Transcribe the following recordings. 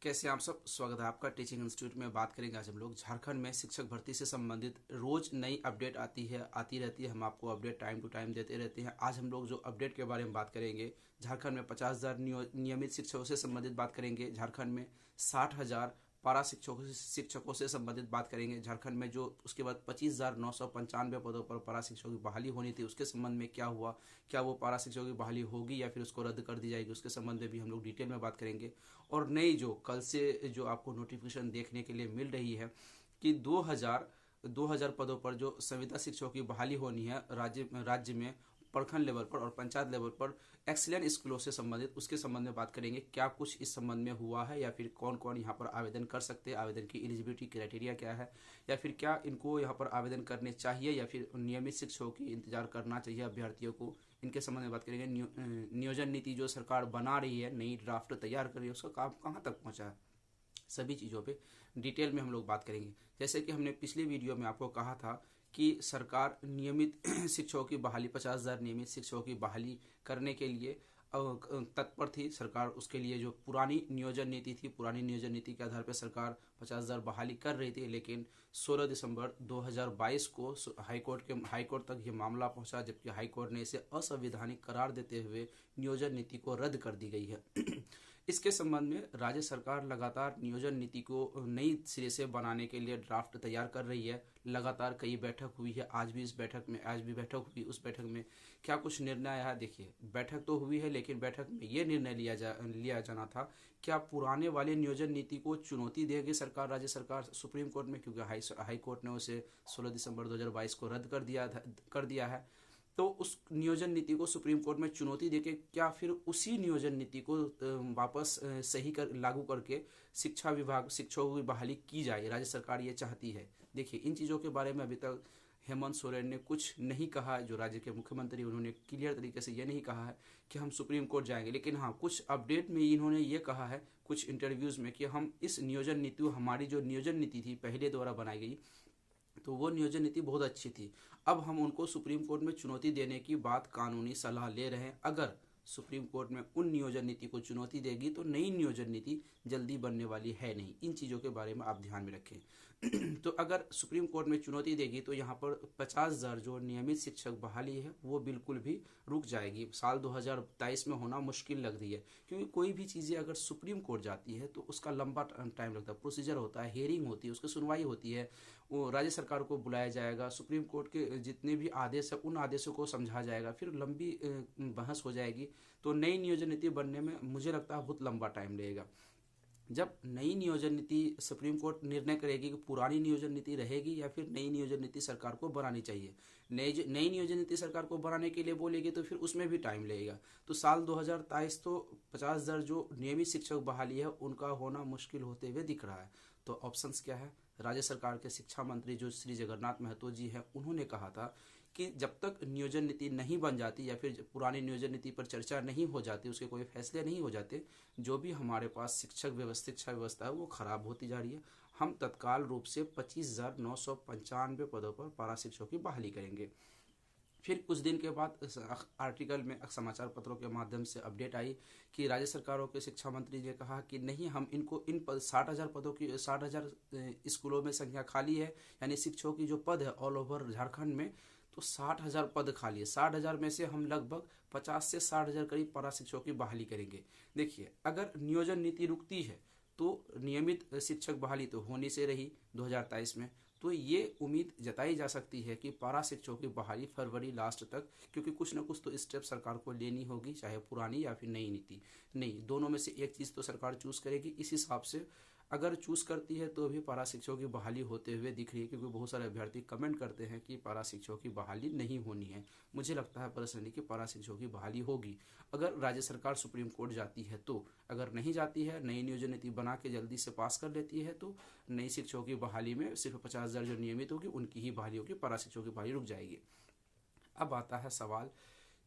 कैसे आप सब, स्वागत है आपका टीचिंग इंस्टीट्यूट में। बात करेंगे आज हम लोग झारखंड में शिक्षक भर्ती से संबंधित रोज नई अपडेट आती रहती है। हम आपको अपडेट टाइम टू टाइम देते रहते हैं। आज हम लोग जो अपडेट के बारे में बात करेंगे, झारखंड में 50,000 नियमित शिक्षकों से संबंधित बात करेंगे। झारखंड में 60,000 पारा शिक्षकों से संबंधित बात करेंगे। झारखंड में जो उसके बाद 25,995 पदों पर पारा शिक्षकों की बहाली होनी थी, उसके संबंध में क्या हुआ, क्या वो पारा शिक्षकों की बहाली होगी या फिर उसको रद्द कर दी जाएगी, उसके संबंध में भी हम लोग डिटेल में बात करेंगे। और नई जो कल से जो आपको नोटिफिकेशन देखने के लिए मिल रही है कि 2000 पदों पर जो संविदा शिक्षकों की बहाली होनी है राज्य में प्रखंड लेवल पर और पंचायत लेवल पर एक्सीलेंट स्कूलों से संबंधित, उसके संबंध में बात करेंगे। क्या कुछ इस संबंध में हुआ है या फिर कौन कौन यहाँ पर आवेदन कर सकते हैं, आवेदन की एलिजिबिलिटी क्राइटेरिया क्या है, या फिर क्या इनको यहाँ पर आवेदन करने चाहिए या फिर नियमित शिक्षकों की इंतजार करना चाहिए अभ्यर्थियों को, इनके संबंध में बात करेंगे। नियोजन नीति जो सरकार बना रही है, नई ड्राफ्ट तैयार कर रही है, उसका काम कहाँ तक पहुँचा है, सभी चीज़ों पे डिटेल में हम लोग बात करेंगे। जैसे कि हमने पिछले वीडियो में आपको कहा था कि सरकार नियमित शिक्षकों की बहाली, 50,000 नियमित शिक्षकों की बहाली करने के लिए तत्पर थी सरकार। उसके लिए जो पुरानी नियोजन नीति थी, पुरानी नियोजन नीति के आधार पर सरकार 50,000 बहाली कर रही थी, लेकिन 16 दिसंबर 2022 को हाईकोर्ट तक ये मामला पहुंचा, जबकि हाईकोर्ट ने इसे असंवैधानिक करार देते हुए नियोजन नीति को रद्द कर दी गई है। इसके संबंध में राज्य सरकार लगातार नियोजन नीति को नई सिरे से बनाने के लिए ड्राफ्ट तैयार कर रही है। लगातार कई बैठक हुई है, आज भी बैठक हुई। उस बैठक में क्या कुछ निर्णय आया है, देखिए। बैठक तो हुई है, लेकिन बैठक में ये निर्णय लिया जाना था, क्या पुराने वाले नियोजन नीति को चुनौती देगी राज्य सरकार सुप्रीम कोर्ट में, क्योंकि हाई कोर्ट ने उसे 16 दिसंबर 2022 को रद्द कर दिया है। तो उस नियोजन नीति को सुप्रीम कोर्ट में चुनौती देके क्या फिर उसी नियोजन नीति को वापस लागू करके शिक्षा विभाग शिक्षकों की बहाली की जाए, राज्य सरकार ये चाहती है। देखिए, इन चीज़ों के बारे में अभी तक हेमंत सोरेन ने कुछ नहीं कहा। जो राज्य के मुख्यमंत्री, उन्होंने क्लियर तरीके से ये नहीं कहा है कि हम सुप्रीम कोर्ट जाएंगे, लेकिन हाँ, कुछ अपडेट में इन्होंने ये कहा है कुछ इंटरव्यूज़ में कि हम इस नियोजन नीति, हमारी जो नियोजन नीति थी पहले द्वारा बनाई गई, तो वो नियोजन नीति बहुत अच्छी थी। अब हम उनको सुप्रीम कोर्ट में चुनौती देने की बात, कानूनी सलाह ले रहे हैं। अगर सुप्रीम कोर्ट में उन नियोजन नीति को चुनौती देगी तो नई नियोजन नीति जल्दी बनने वाली है नहीं। इन चीज़ों के बारे में आप ध्यान में रखें। तो अगर सुप्रीम कोर्ट में चुनौती देगी तो यहाँ पर 50,000 जो नियमित शिक्षक बहाली है वो बिल्कुल भी रुक जाएगी। साल 2023 में होना मुश्किल लग रही है, क्योंकि कोई भी चीज़ें अगर सुप्रीम कोर्ट जाती है तो उसका लंबा टाइम लगता है, प्रोसीजर होता है, हियरिंग होती है, उसकी सुनवाई होती है, वो राज्य सरकार को बुलाया जाएगा, सुप्रीम कोर्ट के जितने भी आदेश है उन आदेशों को समझा जाएगा, फिर लंबी बहस हो जाएगी। तो नई नियोजन नीति बनने में मुझे लगता है बहुत लंबा टाइम लगेगा। जब नई नियोजन नीति सुप्रीम कोर्ट निर्णय करेगी कि पुरानी नियोजन नीति रहेगी या फिर नई नियोजन नीति सरकार को बनानी चाहिए। नई नियोजन नीति सरकार को बनाने के लिए बोलेगी तो फिर उसमें भी टाइम लगेगा। तो साल 2023 तो 50,000 जो नियमित शिक्षक बहाली है उनका होना मुश्किल होते हुए दिख रहा है। तो ऑप्शंस क्या है? राज्य सरकार के शिक्षा मंत्री जो श्री जगन्नाथ महतो जी हैं, उन्होंने कहा था कि जब तक नियोजन नीति नहीं बन जाती या फिर पुरानी नियोजन नीति पर चर्चा नहीं हो जाती, उसके कोई फैसले नहीं हो जाते, जो भी हमारे पास शिक्षा व्यवस्था है वो खराब होती जा रही है। हम तत्काल रूप से 25,995 पदों पर पारा शिक्षकों की बहाली करेंगे। फिर कुछ दिन के बाद आर्टिकल में समाचार पत्रों के माध्यम से अपडेट आई कि राज्य सरकारों के शिक्षा मंत्री ने कहा कि नहीं, हम इनको 60,000 पदों की 60,000 स्कूलों में संख्या खाली है, यानी शिक्षकों की जो पद है ऑल ओवर झारखंड में, तो 60,000 पद खाली है। 60,000 में से हम लगभग 50 से 60,000 करीब पारा शिक्षकों की बहाली करेंगे। देखिए, अगर नियोजन नीति रुकती है तो नियमित शिक्षक बहाली तो होने से रही 2023 में, तो ये उम्मीद जताई जा सकती है कि पारा शिक्षकों की बहाली फरवरी लास्ट तक, क्योंकि कुछ ना कुछ तो स्टेप सरकार को लेनी होगी, चाहे पुरानी या फिर नई नीति, नहीं दोनों में से एक चीज़ तो सरकार चूज़ करेगी। इस हिसाब से अगर चूज़ करती है तो भी पारा शिक्षकों की बहाली होते हुए दिख रही है, क्योंकि बहुत सारे अभ्यर्थी कमेंट करते हैं कि पारा शिक्षकों की बहाली नहीं होनी है। मुझे लगता है पर्सनली कि पारा शिक्षकों की बहाली होगी अगर राज्य सरकार सुप्रीम कोर्ट जाती है तो। अगर नहीं जाती है, नई नियोजन नीति बना के जल्दी से पास कर लेती है, तो नई शिक्षकों की बहाली में सिर्फ 50,000 जो नियमित होगी उनकी ही बहाली होगी, पारा शिक्षकों की बहाली रुक जाएगी। अब आता है सवाल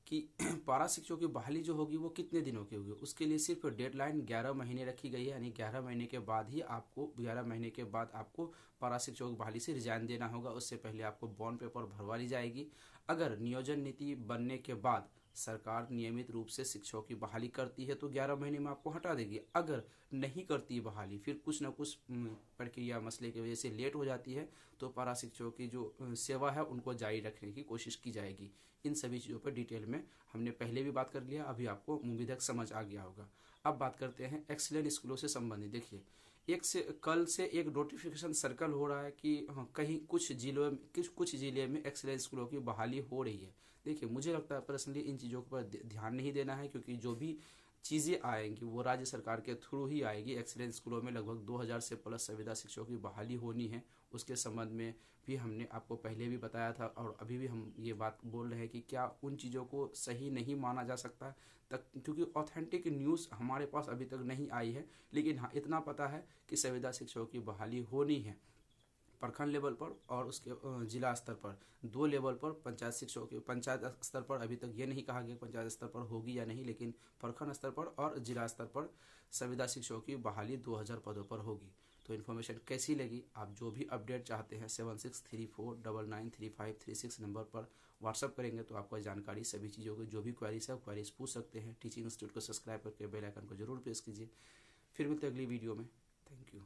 कि पारा शिक्षकों की बहाली जो होगी वो कितने दिनों की होगी। उसके लिए सिर्फ डेडलाइन 11 महीने रखी गई है, यानी 11 महीने के बाद ही आपको 11 महीने के बाद आपको पारा शिक्षकों की बहाली से रिजाइन देना होगा। उससे पहले आपको बॉन्ड पेपर भरवा ली जाएगी। अगर नियोजन नीति बनने के बाद सरकार नियमित रूप से शिक्षकों की बहाली करती है तो 11 महीने में आपको हटा देगी। अगर नहीं करती है बहाली, फिर कुछ ना कुछ प्रक्रिया मसले की वजह से लेट हो जाती है, तो पारा शिक्षकों की जो सेवा है उनको जारी रखने की कोशिश की जाएगी। इन सभी चीज़ों पर डिटेल में हमने पहले भी बात कर लिया, अभी आपको उम्मीद है समझ आ गया होगा। अब बात करते हैं एक्सीलेंट स्कूलों से संबंधित। देखिए, कल से एक नोटिफिकेशन सर्कल हो रहा है कि कहीं कुछ जिले में एक्सीलेंट स्कूलों की बहाली हो रही है। देखिए, मुझे लगता है पर्सनली इन चीज़ों पर ध्यान नहीं देना है, क्योंकि जो भी चीज़ें आएंगी वो राज्य सरकार के थ्रू ही आएगी। एक्सीलेंट स्कूलों में लगभग 2000 से प्लस संविदा शिक्षकों की बहाली होनी है। उसके संबंध में भी हमने आपको पहले भी बताया था और अभी भी हम ये बात बोल रहे हैं कि क्या उन चीज़ों को सही नहीं माना जा सकता तक, क्योंकि ऑथेंटिक न्यूज़ हमारे पास अभी तक नहीं आई है। लेकिन हाँ, इतना पता है कि संविदा शिक्षकों की बहाली होनी है प्रखंड लेवल पर और उसके जिला स्तर पर, 2 लेवल पर पंचायत शिक्षकों के। पंचायत स्तर पर अभी तक ये नहीं कहा गया पंचायत स्तर पर होगी या नहीं, लेकिन प्रखंड स्तर पर और जिला स्तर पर संविदा शिक्षकों की बहाली 2000 पदों पर होगी। तो इन्फॉर्मेशन कैसी लगी? आप जो भी अपडेट चाहते हैं 7634993536 नंबर पर व्हाट्सअप करेंगे तो आपको जानकारी सभी चीज़ों की जो भी क्वेरीज है क्वेरीज पूछ सकते हैं। टीचिंग इंस्टीट्यूट को सब्सक्राइब करके बेल आइकन को जरूर प्रेस कीजिए। फिर मिलते हैं अगली वीडियो में। Thank you.